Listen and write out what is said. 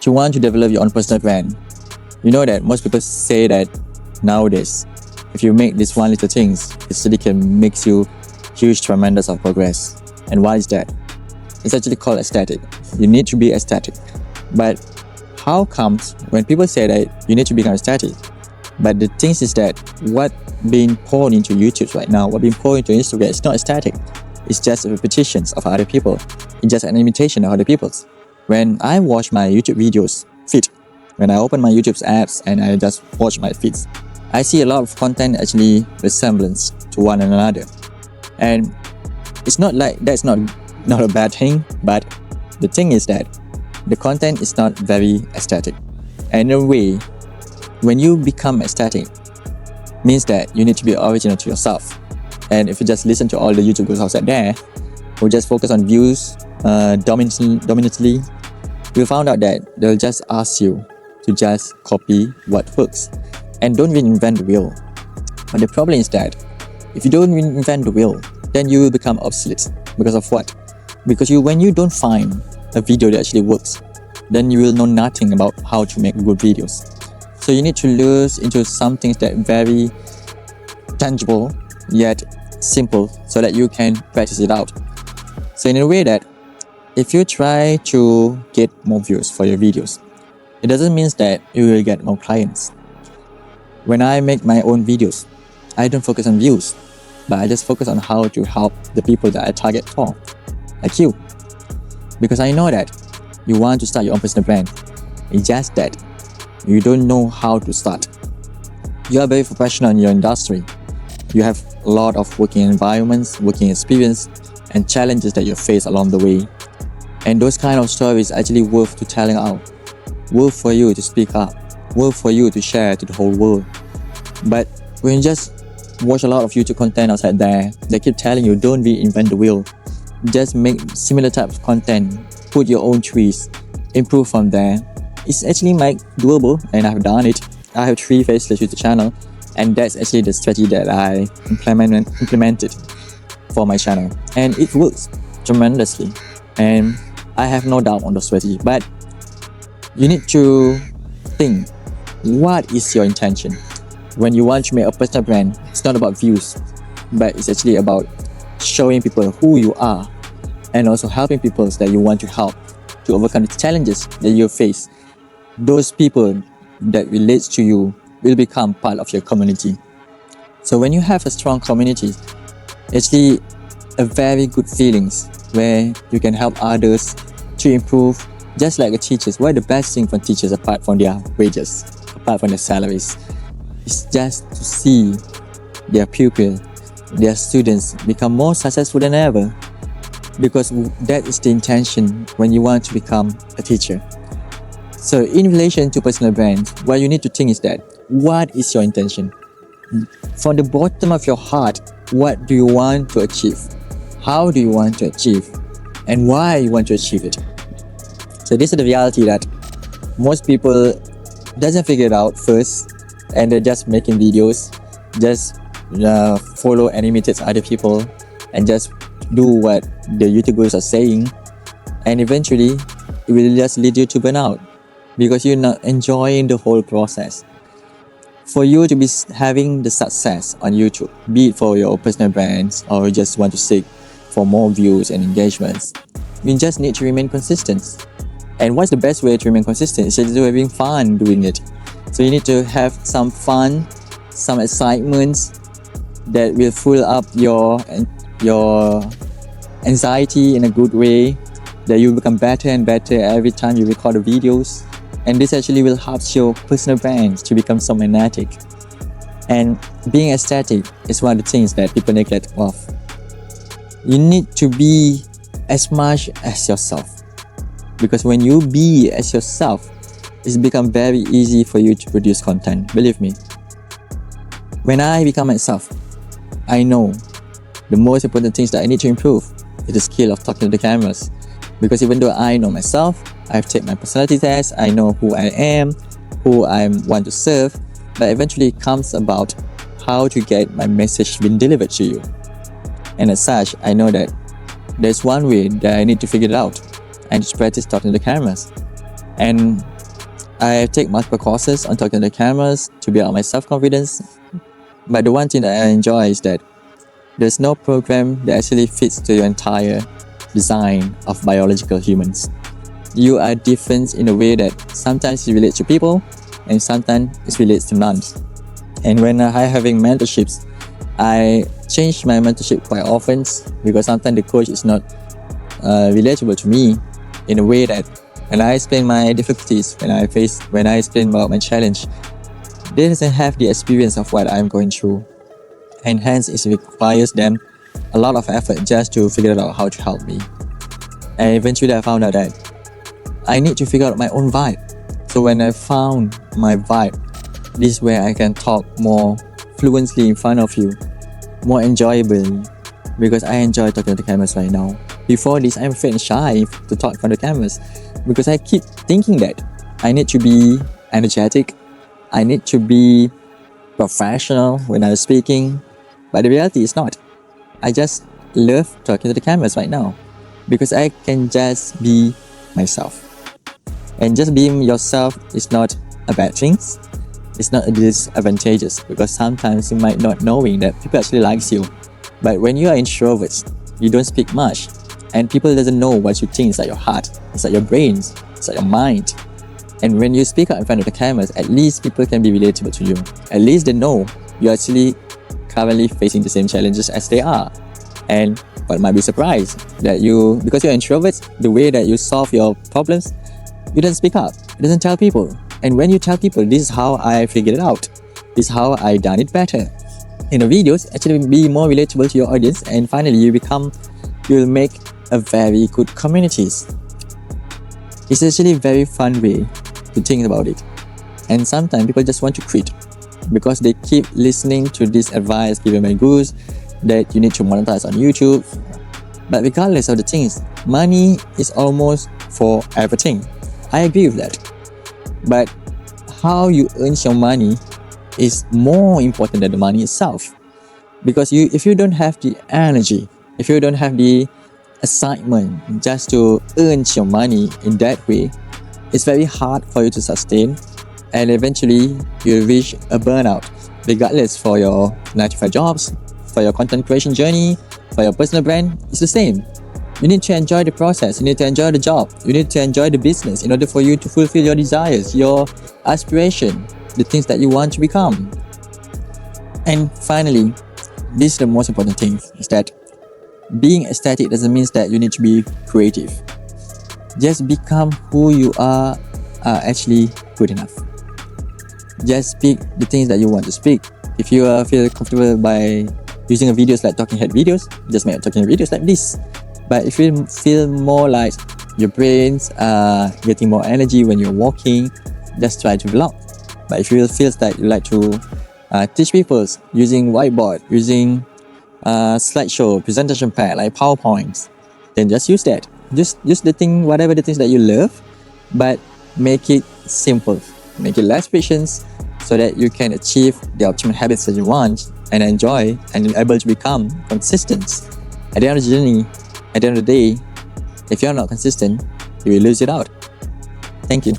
to want to develop your own personal brand. You know that most people say that nowadays, if you make this one little things, it actually can make you huge, tremendous of progress. And why is that? It's actually called aesthetic. You need to be aesthetic. But how comes when people say that you need to become aesthetic? But the thing is that what being poured into YouTube right now, what being poured into Instagram is not aesthetic. It's just repetitions of other people. It's just an imitation of other people's. When I watch my YouTube videos feed, when I open my YouTube's apps and I just watch my feeds, I see a lot of content actually resemblance to one another. And it's not like that's not a bad thing, but the thing is that the content is not very aesthetic. And in a way, when you become aesthetic, means that you need to be original to yourself. And if you just listen to all the YouTubers outside there who just focus on views dominantly, we found out that they'll just ask you to just copy what works and don't reinvent the wheel. But the problem is that if you don't reinvent the wheel, then you will become obsolete. Because of what? Because when you don't find a video that actually works, then you will know nothing about how to make good videos. So you need to lose into some things that very tangible yet simple so that you can practice it out. So in a way that if you try to get more views for your videos, it doesn't mean that you will get more clients. When I make my own videos, I don't focus on views, but I just focus on how to help the people that I target for, like you. Because I know that you want to start your own personal brand. It's just that you don't know how to start. You are very professional in your industry. You have a lot of working environments, working experience, and challenges that you face along the way. And those kind of stories are actually worth to telling out, worth for you to speak up, worth for you to share to the whole world. But when you just watch a lot of YouTube content outside there, they keep telling you don't reinvent the wheel. Just make similar types of content, put your own twist, improve from there. It's actually doable, and I've done it. I have 3 faceless YouTube channel, and that's actually the strategy that I implemented for my channel, and it works tremendously. And I have no doubt on the strategy. But you need to think, what is your intention? When you want to make a personal brand, it's not about views, but it's actually about showing people who you are and also helping people that you want to help to overcome the challenges that you face. Those people that relates to you will become part of your community. So when you have a strong community, actually a very good feelings where you can help others to improve, just like the teachers. What the best thing for teachers apart from their wages, apart from their salaries, is just to see their pupil, their students become more successful than ever, because that is the intention when you want to become a teacher. So in relation to personal brands, what you need to think is that, what is your intention? From the bottom of your heart, what do you want to achieve? How do you want to achieve? And why you want to achieve it? So this is the reality that most people doesn't figure it out first, and they're just making videos, just follow and imitate other people, and just do what the YouTubers are saying, and eventually it will just lead you to burnout because you're not enjoying the whole process. For you to be having the success on YouTube, be it for your personal brands or you just want to seek for more views and engagements, you just need to remain consistent. And what's the best way to remain consistent? It's just having fun doing it. So you need to have some fun, some excitement that will fill up your anxiety in a good way, that you become better and better every time you record the videos. And this actually will help your personal brand to become so magnetic. And being aesthetic is one of the things that people neglect of. You need to be as much as yourself, because when you be as yourself, it's become very easy for you to produce content. Believe me. When I become myself, I know the most important things that I need to improve is the skill of talking to the cameras. Because even though I know myself, I've taken my personality test, I know who I am, who I want to serve, but eventually it comes about how to get my message being delivered to you. And as such, I know that there's one way that I need to figure it out. I need to practice talking to the cameras. And I take multiple courses on talking to the cameras to build up my self-confidence. But the one thing that I enjoy is that there's no program that actually fits to your entire design of biological humans. You are different in a way that sometimes it relates to people and sometimes it relates to none. And when I having mentorships, I change my mentorship quite often because sometimes the coach is not relatable to me in a way that when I explain my difficulties, when I explain about my challenge, they doesn't have the experience of what I'm going through, and hence it requires them a lot of effort just to figure out how to help me. And eventually I found out that I need to figure out my own vibe. So when I found my vibe, this is where I can talk more fluently in front of you, more enjoyably, because I enjoy talking to the cameras right now. Before this, I'm afraid and shy to talk in front of the cameras because I keep thinking that I need to be energetic, I need to be professional when I'm speaking, but the reality is not. I just love talking to the cameras right now because I can just be myself. And just being yourself is not a bad thing. It's not a disadvantageous because sometimes you might not knowing that people actually likes you. But when you are introverts, you don't speak much, and people doesn't know what you think inside your heart, inside your brains, inside your mind. And when you speak out in front of the cameras, at least people can be relatable to you. At least they know you're actually currently facing the same challenges as they are. And but might be surprised that because you're introverts, the way that you solve your problems, you don't speak up. You doesn't tell people. And when you tell people, this is how I figured it out. This is how I done it better. In the videos, actually be more relatable to your audience, and finally you'll make a very good communities. It's actually a very fun way to think about it. And sometimes people just want to quit because they keep listening to this advice given by gurus that you need to monetize on YouTube. But regardless of the things, money is almost for everything. I agree with that. But how you earn your money is more important than the money itself. Because if you don't have the energy, if you don't have the excitement just to earn your money in that way, it's very hard for you to sustain, and eventually you'll reach a burnout, regardless for your 9-to-5 jobs, for your content creation journey, for your personal brand. It's the same. You need to enjoy the process, you need to enjoy the job, you need to enjoy the business in order for you to fulfill your desires, your aspiration, the things that you want to become. And finally, this is the most important thing, is that being aesthetic doesn't mean that you need to be creative. Just become who you are actually good enough. Just speak the things that you want to speak. If you feel comfortable by using videos like talking head videos, just make talking head videos like this. But if you feel more like your brains are getting more energy when you're walking, just try to vlog. But if you feel that you like to teach people using whiteboard, using slideshow, presentation pad like PowerPoints, then just use that. Just use whatever the things that you love, but make it simple, make it less patience, so that you can achieve the optimal habits that you want and enjoy and able to become consistent. At the end of the journey, at the end of the day, if you're not consistent, you will lose it out. Thank you.